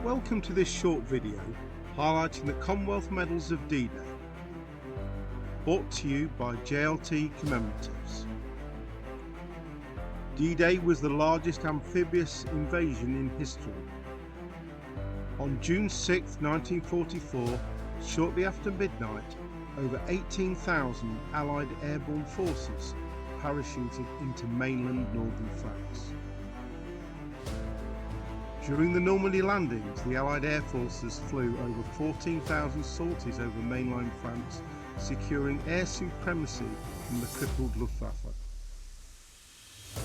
Welcome to this short video highlighting the Commonwealth Medals of D-Day, brought to you by JLTCommemoratives. D-Day was the largest amphibious invasion in history. On June 6, 1944, shortly after midnight, over 18,000 Allied airborne forces parachuted into mainland northern France. During the Normandy landings, the Allied air forces flew over 14,000 sorties over mainland France, securing air supremacy from the crippled Luftwaffe.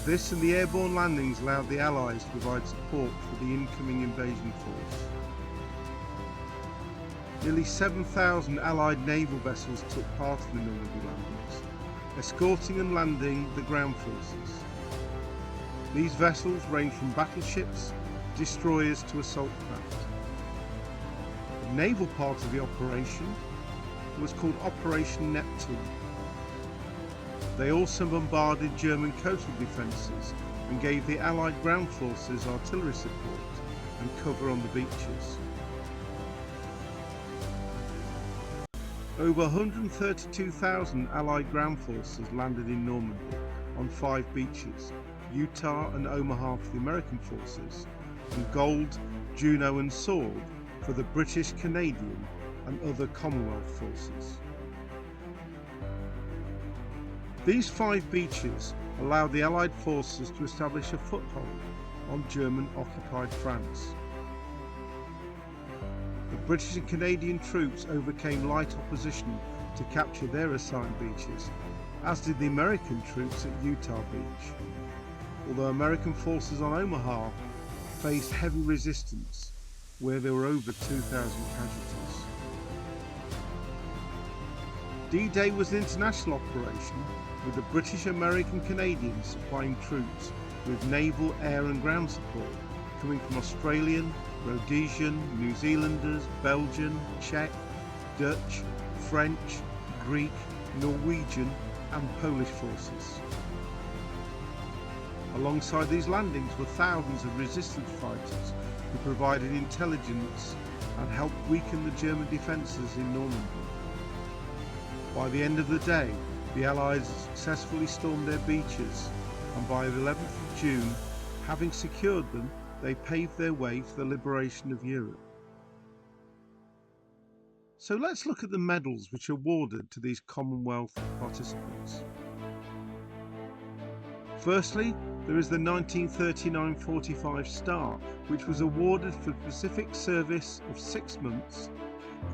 This and the airborne landings allowed the Allies to provide support for the incoming invasion force. Nearly 7,000 Allied naval vessels took part in the Normandy landings, escorting and landing the ground forces. These vessels ranged from battleships, destroyers to assault craft. The naval part of the operation was called Operation Neptune. They also bombarded German coastal defences and gave the Allied ground forces artillery support and cover on the beaches. Over 132,000 Allied ground forces landed in Normandy on 5 beaches, Utah and Omaha for the American forces, and Gold, Juno and Sword for the British, Canadian and other Commonwealth forces. These 5 beaches allowed the Allied forces to establish a foothold on German-occupied France. The British and Canadian troops overcame light opposition to capture their assigned beaches, as did the American troops at Utah Beach, although American forces on Omaha faced heavy resistance, where there were over 2,000 casualties. D-Day was an international operation, with the British, American, Canadians supplying troops with naval, air and ground support coming from Australian, Rhodesian, New Zealanders, Belgian, Czech, Dutch, French, Greek, Norwegian and Polish forces. Alongside these landings were thousands of resistance fighters who provided intelligence and helped weaken the German defences in Normandy. By the end of the day, the Allies successfully stormed their beaches, and by the 11th of June, having secured them, they paved their way for the liberation of Europe. So let's look at the medals which are awarded to these Commonwealth participants. Firstly, there is the 1939-45 Star, which was awarded for specific service of 6 months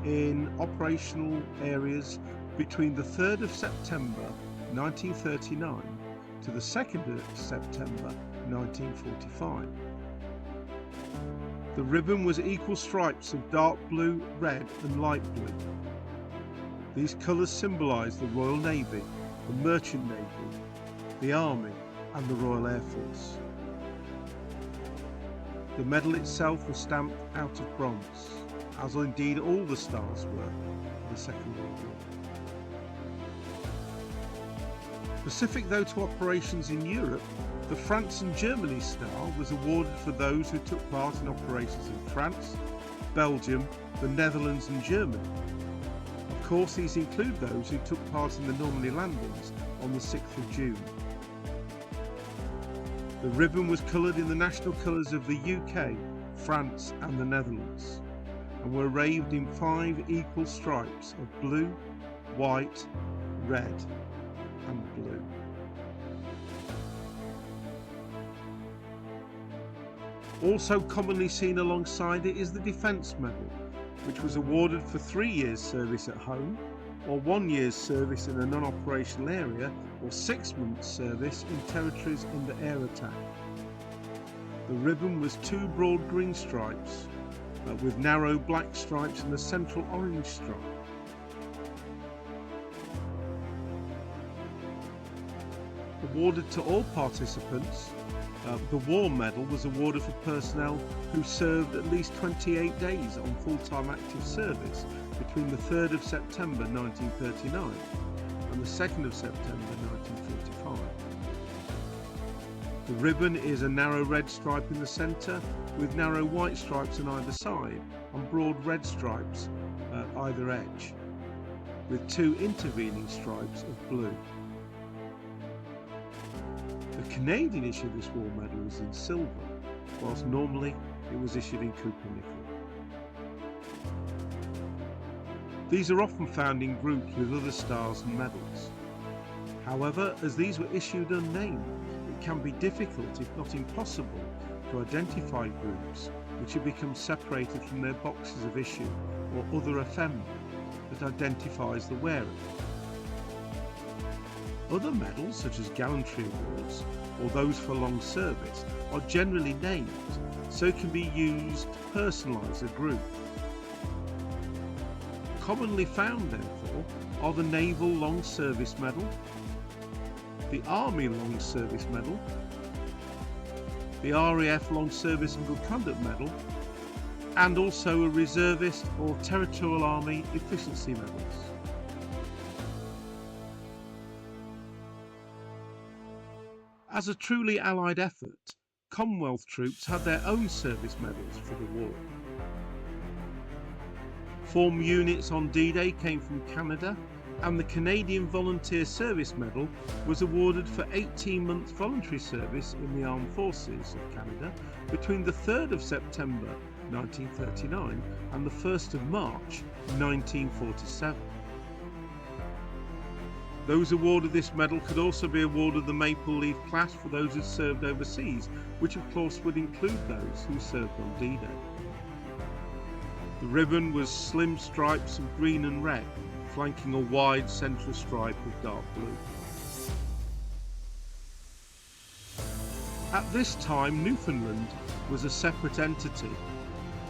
in operational areas between the 3rd of September 1939 to the 2nd of September 1945. The ribbon was equal stripes of dark blue, red and light blue. These colours symbolise the Royal Navy, the Merchant Navy, the Army and the Royal Air Force. The medal itself was stamped out of bronze, as indeed all the stars were for the Second World War. Specific though to operations in Europe, the France and Germany Star was awarded for those who took part in operations in France, Belgium, the Netherlands and Germany. Of course, these include those who took part in the Normandy landings on the 6th of June. The ribbon was coloured in the national colours of the UK, France and the Netherlands, and were arrayed in 5 equal stripes of blue, white, red and blue. Also commonly seen alongside it is the Defence Medal, which was awarded for 3 years service at home, or 1 year's service in a non-operational area, or 6 months service in territories under air attack. The ribbon was 2 broad green stripes with narrow black stripes and a central orange stripe. Awarded to all participants, the War Medal was awarded for personnel who served at least 28 days on full-time active service between the 3rd of September 1939 and the 2nd of September 1945. The ribbon is a narrow red stripe in the centre with narrow white stripes on either side and broad red stripes at either edge, with 2 intervening stripes of blue. The Canadian issue of this war medal was in silver, whilst normally it was issued in copper nickel. These are often found in groups with other stars and medals. However, as these were issued unnamed, it can be difficult, if not impossible, to identify groups which have become separated from their boxes of issue or other ephemera that identifies the wearer. Other medals, such as gallantry awards or those for long service, are generally named, so can be used to personalise a group. Commonly found, therefore, are the Naval Long Service Medal, the Army Long Service Medal, the RAF Long Service and Good Conduct Medal, and also a Reservist or Territorial Army Efficiency Medals. As a truly Allied effort, Commonwealth troops had their own service medals for the war. Formed units on D-Day came from Canada, and the Canadian Volunteer Service Medal was awarded for 18 months voluntary service in the Armed Forces of Canada between the 3rd of September 1939 and the 1st of March 1947. Those awarded this medal could also be awarded the Maple Leaf class for those who served overseas, which of course would include those who served on D-Day. The ribbon was slim stripes of green and red, flanking a wide central stripe of dark blue. At this time, Newfoundland was a separate entity,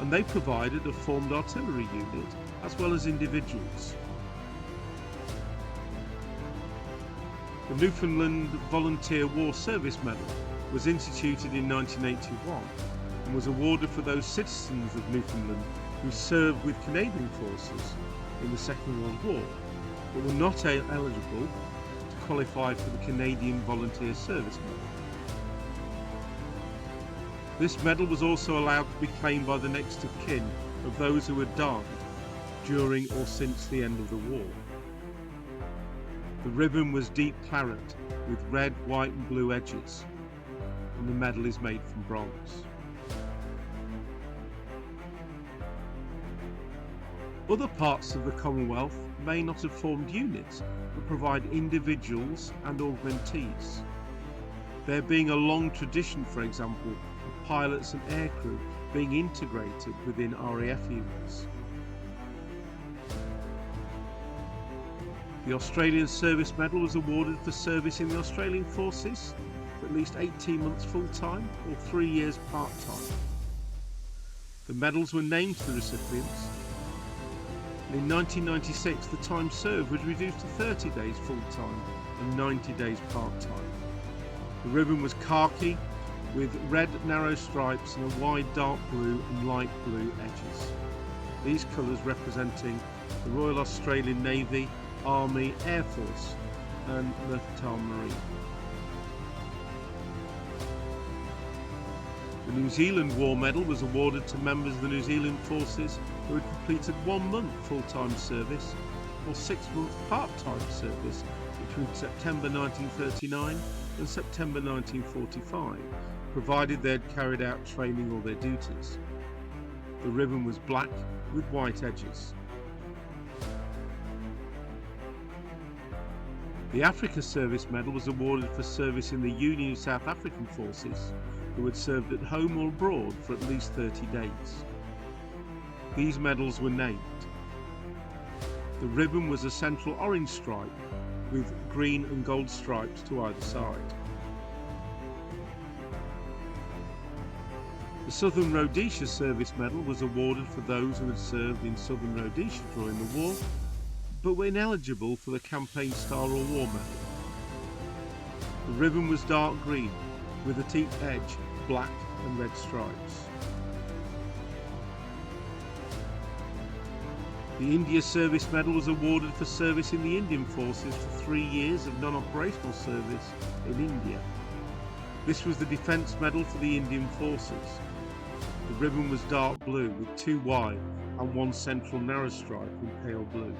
and they provided a formed artillery unit as well as individuals. The Newfoundland Volunteer War Service Medal was instituted in 1981 and was awarded for those citizens of Newfoundland who served with Canadian forces in the Second World War, but were not eligible to qualify for the Canadian Volunteer Service Medal. This medal was also allowed to be claimed by the next of kin of those who had died during or since the end of the war. The ribbon was deep claret with red, white and blue edges, and the medal is made from bronze. Other parts of the Commonwealth may not have formed units, but provide individuals and augmentees. There being a long tradition, for example, of pilots and aircrew being integrated within RAF units. The Australian Service Medal was awarded for service in the Australian Forces for at least 18 months full-time or 3 years part-time. The medals were named to the recipients. In 1996, the time served was reduced to 30 days full-time and 90 days part-time. The ribbon was khaki with red narrow stripes and a wide dark blue and light blue edges. These colours representing the Royal Australian Navy, Army, Air Force and Mercantile Marine. The New Zealand War Medal was awarded to members of the New Zealand Forces who had completed 1 month full-time service or 6 months part-time service between September 1939 and September 1945, provided they had carried out training or their duties. The ribbon was black with white edges. The Africa Service Medal was awarded for service in the Union of South African Forces who had served at home or abroad for at least 30 days. These medals were named. The ribbon was a central orange stripe with green and gold stripes to either side. The Southern Rhodesia Service Medal was awarded for those who had served in Southern Rhodesia during the war, but were ineligible for the Campaign Star or War Medal. The ribbon was dark green, with at each edge black and red stripes. The India Service Medal was awarded for service in the Indian Forces for 3 years of non-operational service in India. This was the Defence Medal for the Indian Forces. The ribbon was dark blue with 2 wide and 1 central narrow stripe in pale blue.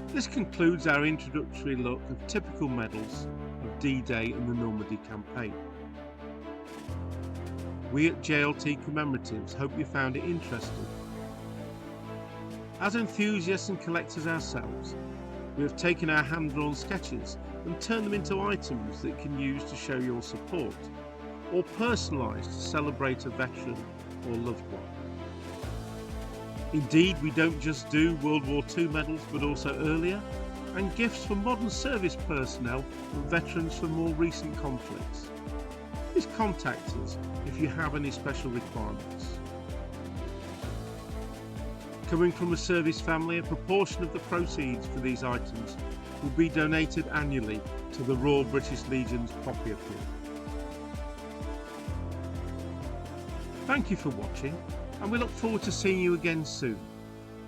This concludes our introductory look of typical medals of D-Day and the Normandy Campaign. We at JLTCommemoratives hope you found it interesting. As enthusiasts and collectors ourselves, we have taken our hand-drawn sketches and turned them into items that you can use to show your support, or personalised to celebrate a veteran or loved one. Indeed, we don't just do World War II medals, but also earlier, and gifts for modern service personnel and veterans for more recent conflicts. Please contact us if you have any special requirements. Coming from a service family, a proportion of the proceeds for these items will be donated annually to the Royal British Legion's Poppy Appeal. Thank you for watching, and we look forward to seeing you again soon.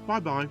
Bye bye.